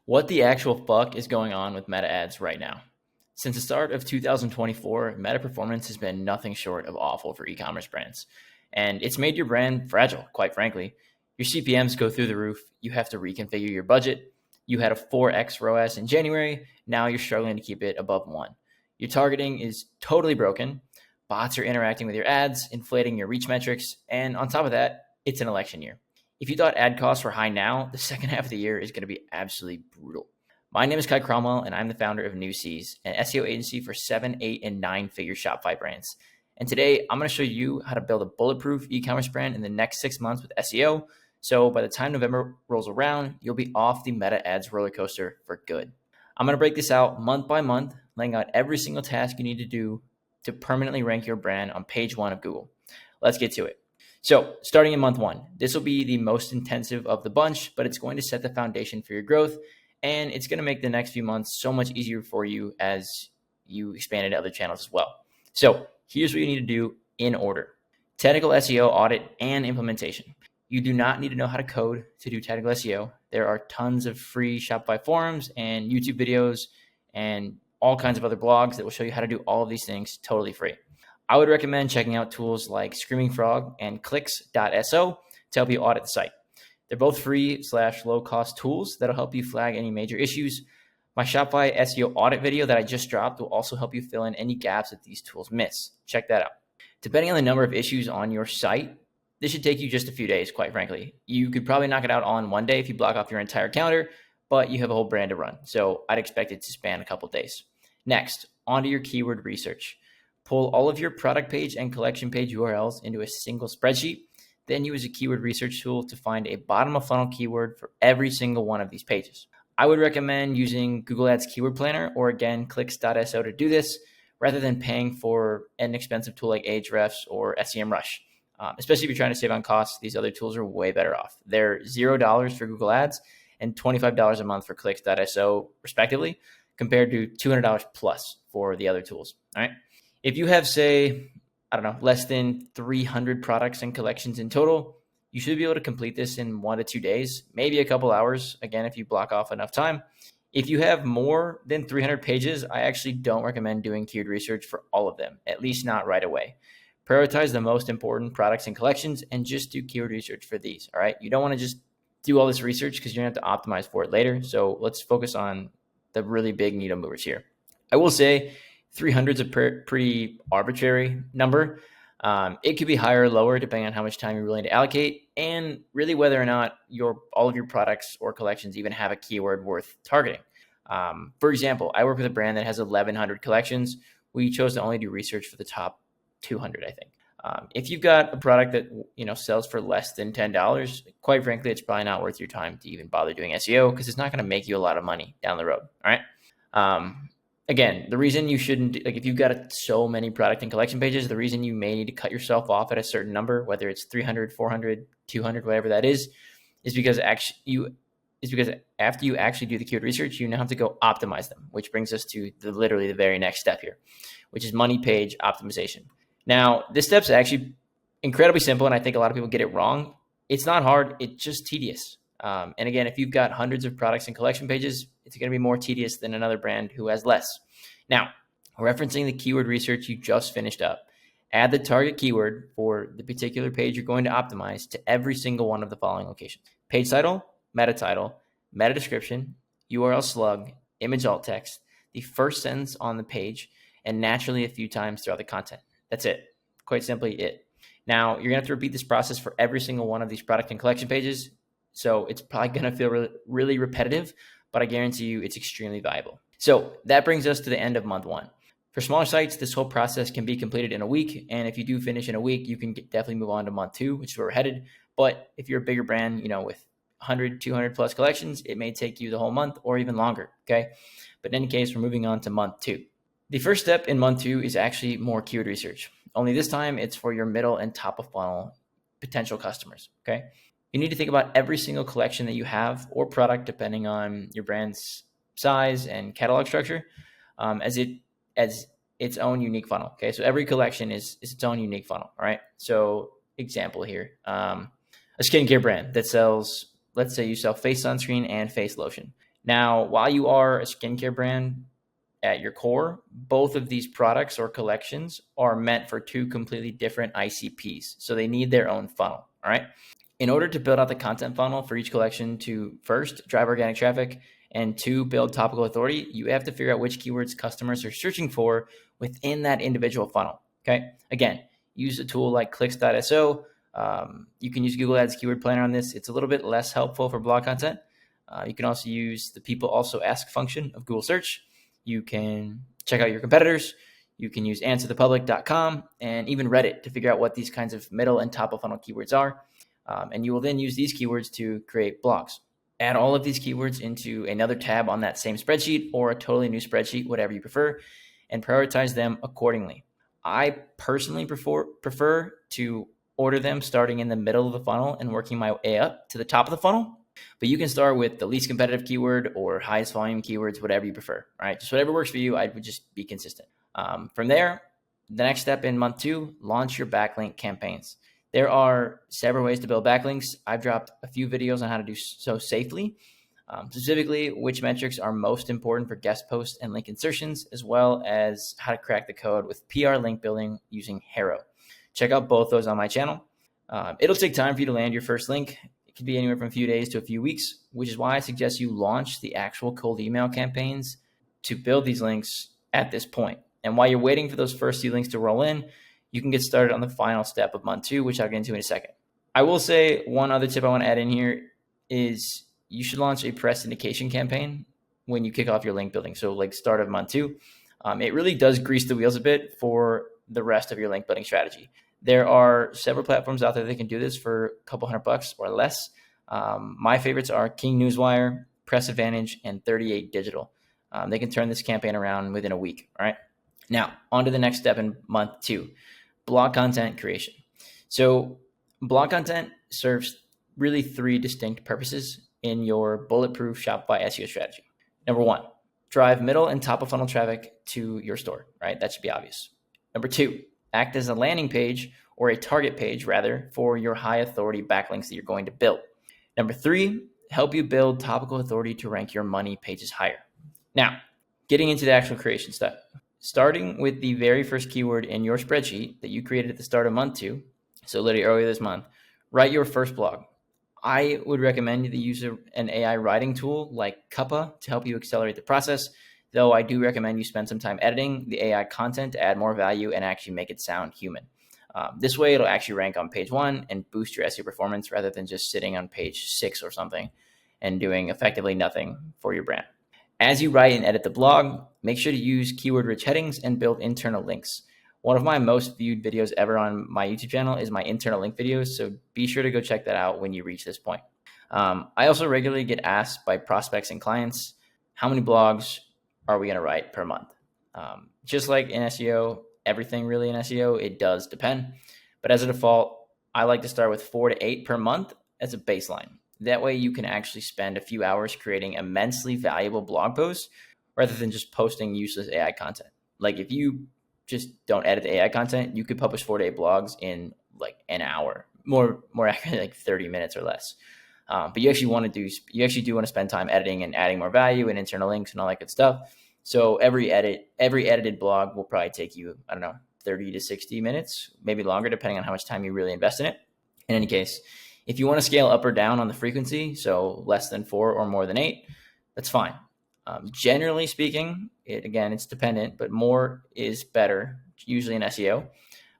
What the actual fuck is going on with meta ads right now? Since the start of 2024, meta performance has been nothing short of awful for e-commerce brands. And it's made your brand fragile, quite frankly. Your CPMs go through the roof. You have to reconfigure your budget. You had a 4x ROAS in January. Now you're struggling to keep it above 1. Your targeting is totally broken. Bots are interacting with your ads, inflating your reach metrics. And on top of that, it's an election year. If you thought ad costs were high now, the second half of the year is going to be absolutely brutal. My name is Cromwell, and I'm the founder of New Seas, an SEO agency for 7, 8, and 9-figure Shopify brands. And today, I'm going to show you how to build a bulletproof e-commerce brand in the next 6 months with SEO. So by the time November rolls around, you'll be off the meta ads roller coaster for good. I'm going to break this out month by month, laying out every single task you need to do to permanently rank your brand on page 1 of Google. Let's get to it. So starting in month 1, this will be the most intensive of the bunch, but it's going to set the foundation for your growth, and it's going to make the next few months so much easier for you as you expand into other channels as well. So here's what you need to do in order: technical SEO audit and implementation. You do not need to know how to code to do technical SEO. There are tons of free Shopify forums and YouTube videos and all kinds of other blogs that will show you how to do all of these things totally free. I would recommend checking out tools like Screaming Frog and clicks.so to help you audit the site. They're both free/low-cost tools that'll help you flag any major issues. My Shopify SEO audit video that I just dropped will also help you fill in any gaps that these tools miss. Check that out. Depending on the number of issues on your site, this should take you just a few days, quite frankly. You could probably knock it out all in one day if you block off your entire calendar, but you have a whole brand to run, so I'd expect it to span a couple days. Next, onto your keyword research. Pull all of your product page and collection page URLs into a single spreadsheet. Then use a keyword research tool to find a bottom of funnel keyword for every single one of these pages. I would recommend using Google Ads Keyword Planner or again clicks.so to do this rather than paying for an expensive tool like Ahrefs or SEMrush. Especially if you're trying to save on costs, these other tools are way better off. They're $0 for Google Ads and $25 a month for clicks.so respectively, compared to $200 plus for the other tools. All right. If you have, say, less than 300 products and collections in total, you should be able to complete this in 1 to 2 days, maybe a couple hours, again, if you block off enough time. If you have more than 300 pages, I actually don't recommend doing keyword research for all of them, at least not right away. Prioritize the most important products and collections and just do keyword research for these, all right? You don't want to just do all this research because you're going to have to optimize for it later. So let's focus on the really big needle movers here. I will say 300 is a pretty arbitrary number. It could be higher or lower depending on how much time you're willing to allocate and really whether or not all of your products or collections even have a keyword worth targeting. For example, I work with a brand that has 1,100 collections. We chose to only do research for the top 200, I think. If you've got a product that sells for less than $10, quite frankly, it's probably not worth your time to even bother doing SEO because it's not going to make you a lot of money down the road. All right. Again, the reason you shouldn't, if you've got so many product and collection pages, the reason you may need to cut yourself off at a certain number, whether it's 300, 400, 200, whatever that is because after you actually do the keyword research, you now have to go optimize them, which brings us to literally the very next step here, which is money page optimization. Now, this step's actually incredibly simple, and I think a lot of people get it wrong. It's not hard. It's just tedious. And again, if you've got hundreds of products and collection pages, it's going to be more tedious than another brand who has less. Now, referencing the keyword research you just finished up, add the target keyword for the particular page you're going to optimize to every single one of the following locations: page title, meta description, URL slug, image alt text, the first sentence on the page, and naturally a few times throughout the content. That's it. Quite simply it. Now, you're going to have to repeat this process for every single one of these product and collection pages. So it's probably going to feel really, really repetitive, but I guarantee you it's extremely valuable. So that brings us to the end of month 1. For smaller sites, this whole process can be completed in a week. And if you do finish in a week, you can definitely move on to month 2, which is where we're headed. But if you're a bigger brand, with 100, 200 plus collections, it may take you the whole month or even longer. Okay. But in any case, we're moving on to month 2. The first step in month 2 is actually more keyword research. Only this time it's for your middle and top of funnel potential customers. Okay. You need to think about every single collection that you have or product, depending on your brand's size and catalog structure, as its own unique funnel. Okay. So every collection is its own unique funnel. All right. So example here, a skincare brand that sells, let's say you sell face sunscreen and face lotion. Now, while you are a skincare brand at your core, both of these products or collections are meant for two completely different ICPs. So they need their own funnel. All right. In order to build out the content funnel for each collection to first drive organic traffic and two build topical authority, you have to figure out which keywords customers are searching for within that individual funnel. Okay. Again, use a tool like clicks.so. You can use Google Ads Keyword Planner on this. It's a little bit less helpful for blog content. You can also use the people also ask function of Google search. You can check out your competitors. You can use answerthepublic.com and even Reddit to figure out what these kinds of middle and top of funnel keywords are. And you will then use these keywords to create blogs. Add all of these keywords into another tab on that same spreadsheet or a totally new spreadsheet, whatever you prefer, and prioritize them accordingly. I personally prefer to order them starting in the middle of the funnel and working my way up to the top of the funnel. But you can start with the least competitive keyword or highest volume keywords, whatever you prefer. All right, just whatever works for you. I would just be consistent. From there, the next step in month 2, launch your backlink campaigns. There are several ways to build backlinks. I've dropped a few videos on how to do so safely, specifically which metrics are most important for guest posts and link insertions, as well as how to crack the code with PR link building using Haro. Check out both those on my channel. It'll take time for you to land your first link. It could be anywhere from a few days to a few weeks, which is why I suggest you launch the actual cold email campaigns to build these links at this point. And while you're waiting for those first few links to roll in, you can get started on the final step of month 2, which I'll get into in a second. I will say one other tip I want to add in here is you should launch a press syndication campaign when you kick off your link building. So like start of month 2, it really does grease the wheels a bit for the rest of your link building strategy. There are several platforms out there that can do this for a couple $100 or less. My favorites are King Newswire, Press Advantage, and 38 Digital. They can turn this campaign around within a week. All right. Now, on to the next step in month 2, blog content creation. So blog content serves really 3 distinct purposes in your bulletproof Shopify SEO strategy. Number 1, drive middle and top of funnel traffic to your store, right? That should be obvious. Number 2, act as a landing page or a target page rather for your high authority backlinks that you're going to build. Number 3, help you build topical authority to rank your money pages higher. Now, getting into the actual creation step. Starting with the very first keyword in your spreadsheet that you created at the start of month 2, so literally earlier this month, write your first blog. I would recommend you to use an AI writing tool like Cuppa to help you accelerate the process, though I do recommend you spend some time editing the AI content to add more value and actually make it sound human. This way, it'll actually rank on page 1 and boost your SEO performance rather than just sitting on page 6 or something and doing effectively nothing for your brand. As you write and edit the blog, make sure to use keyword-rich headings and build internal links. One of my most viewed videos ever on my YouTube channel is my internal link videos, so be sure to go check that out when you reach this point. I also regularly get asked by prospects and clients, how many blogs are we going to write per month? Just like in SEO, everything really in SEO, it does depend. But as a default, I like to start with 4 to 8 per month as a baseline. That way you can actually spend a few hours creating immensely valuable blog posts rather than just posting useless AI content. Like if you just don't edit the AI content, you could publish 4 to 8 blogs in like an hour, more accurately, like 30 minutes or less. But you actually do want to spend time editing and adding more value and internal links and all that good stuff. So every edited blog will probably take you, 30 to 60 minutes, maybe longer, depending on how much time you really invest in it. In any case, if you want to scale up or down on the frequency, so less than 4 or more than 8, that's fine. Generally speaking, it's dependent, but more is better, usually in SEO.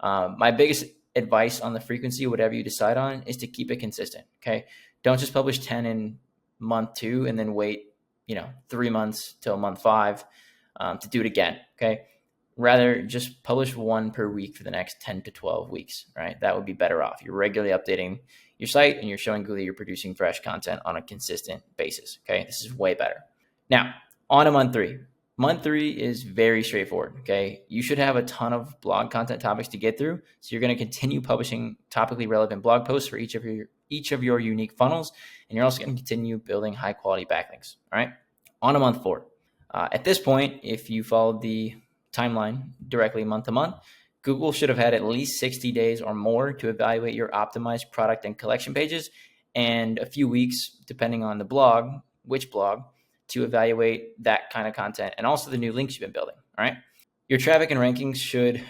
My biggest advice on the frequency, whatever you decide on, is to keep it consistent. Okay. Don't just publish 10 in month 2 and then wait, 3 months till month 5 to do it again. Okay. Rather, just publish 1 per week for the next 10 to 12 weeks, right? That would be better off. You're regularly updating your site and you're showing Google you're producing fresh content on a consistent basis. Okay. This is way better. Now, on to month 3. Month 3 is very straightforward. Okay. You should have a ton of blog content topics to get through. So you're going to continue publishing topically relevant blog posts for each of your unique funnels. And you're also going to continue building high quality backlinks. All right. On to month 4. At this point, if you followed the timeline directly month to month, Google should have had at least 60 days or more to evaluate your optimized product and collection pages, and a few weeks, depending on the blog, which blog, to evaluate that kind of content and also the new links you've been building. All right. Your traffic and rankings should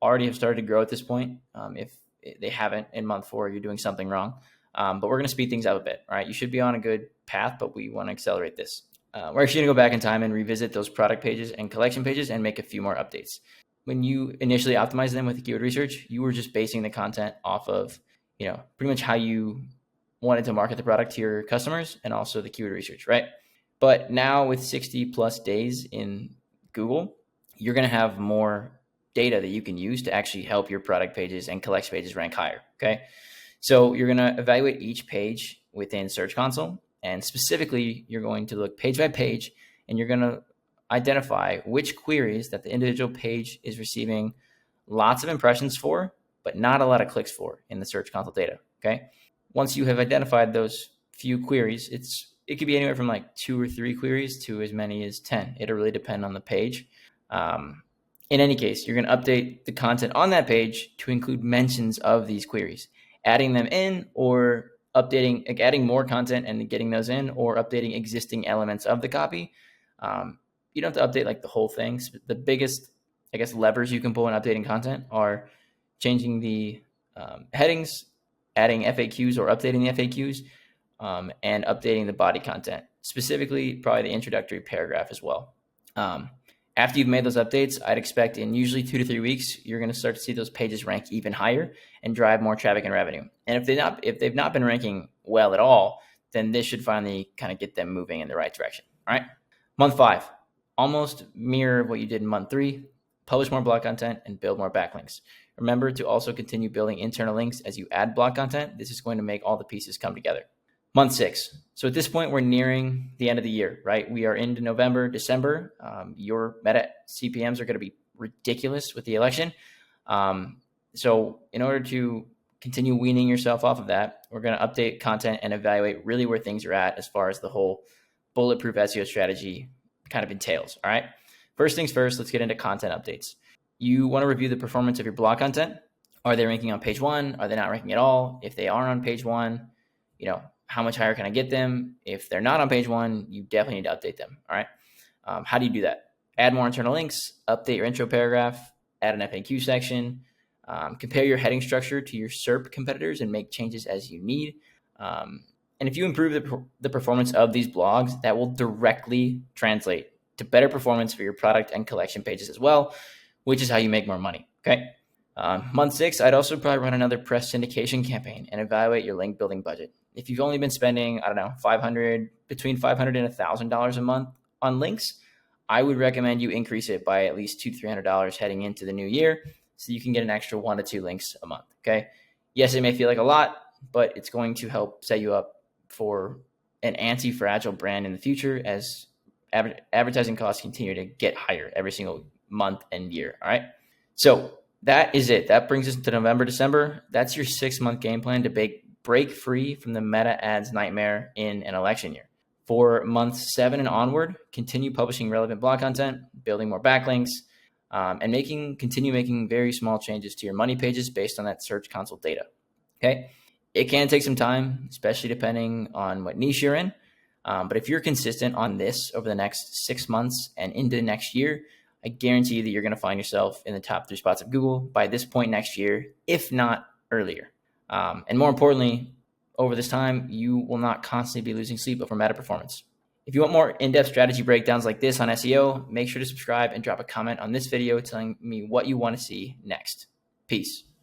already have started to grow at this point. If they haven't in month 4, you're doing something wrong. But we're going to speed things up a bit. All right. You should be on a good path, but we want to accelerate this. We're actually going to go back in time and revisit those product pages and collection pages and make a few more updates. When you initially optimized them with the keyword research, you were just basing the content off of, pretty much how you wanted to market the product to your customers and also the keyword research, right? But now with 60 plus days in Google, you're going to have more data that you can use to actually help your product pages and collection pages rank higher, okay? So you're going to evaluate each page within Search Console, and specifically, you're going to look page by page, and you're going to identify which queries that the individual page is receiving lots of impressions for, but not a lot of clicks for in the Search Console data, okay? Once you have identified those few queries, it could be anywhere from like 2 or 3 queries to as many as 10. It'll really depend on the page. In any case, you're going to update the content on that page to include mentions of these queries, adding them in or adding more content and getting those in, or updating existing elements of the copy. You don't have to update like the whole thing. The biggest, levers you can pull in updating content are changing the headings, adding FAQs or updating the FAQs, and updating the body content, specifically probably the introductory paragraph as well. After you've made those updates, I'd expect in usually 2 to 3 weeks, you're going to start to see those pages rank even higher and drive more traffic and revenue. And if they've not been ranking well at all, then this should finally kind of get them moving in the right direction. All right. Month 5, almost mirror what you did in month 3, publish more blog content and build more backlinks. Remember to also continue building internal links as you add blog content. This is going to make all the pieces come together. Month 6. So at this point, we're nearing the end of the year, right? We are into November, December. Your meta CPMs are going to be ridiculous with the election. So in order to continue weaning yourself off of that, we're going to update content and evaluate really where things are at as far as the whole bulletproof SEO strategy kind of entails. All right. First things first, let's get into content updates. You want to review the performance of your blog content. Are they ranking on page 1? Are they not ranking at all? If they are on page 1, how much higher can I get them? If they're not on page 1, you definitely need to update them. All right. How do you do that? Add more internal links, update your intro paragraph, add an FAQ section, compare your heading structure to your SERP competitors and make changes as you need. And if you improve the performance of these blogs, that will directly translate to better performance for your product and collection pages as well, which is how you make more money. Okay. Month 6, I'd also probably run another press syndication campaign and evaluate your link building budget. If you've only been spending, between $500 and $1,000 a month on links, I would recommend you increase it by at least $200 to $300 heading into the new year so you can get an extra 1 to 2 links a month. Okay. Yes, it may feel like a lot, but it's going to help set you up for an anti-fragile brand in the future as advertising costs continue to get higher every single month and year. All right. So that is it. That brings us to November, December. That's your 6-month game plan to break free from the meta ads nightmare in an election year. For months 7 and onward, continue publishing relevant blog content, building more backlinks, and continue making very small changes to your money pages based on that Search Console data. Okay. It can take some time, especially depending on what niche you're in. But if you're consistent on this over the next 6 months and into next year, I guarantee you that you're going to find yourself in the top 3 spots of Google by this point next year, if not earlier. And more importantly, over this time, you will not constantly be losing sleep over meta performance. If you want more in-depth strategy breakdowns like this on SEO, make sure to subscribe and drop a comment on this video telling me what you want to see next. Peace.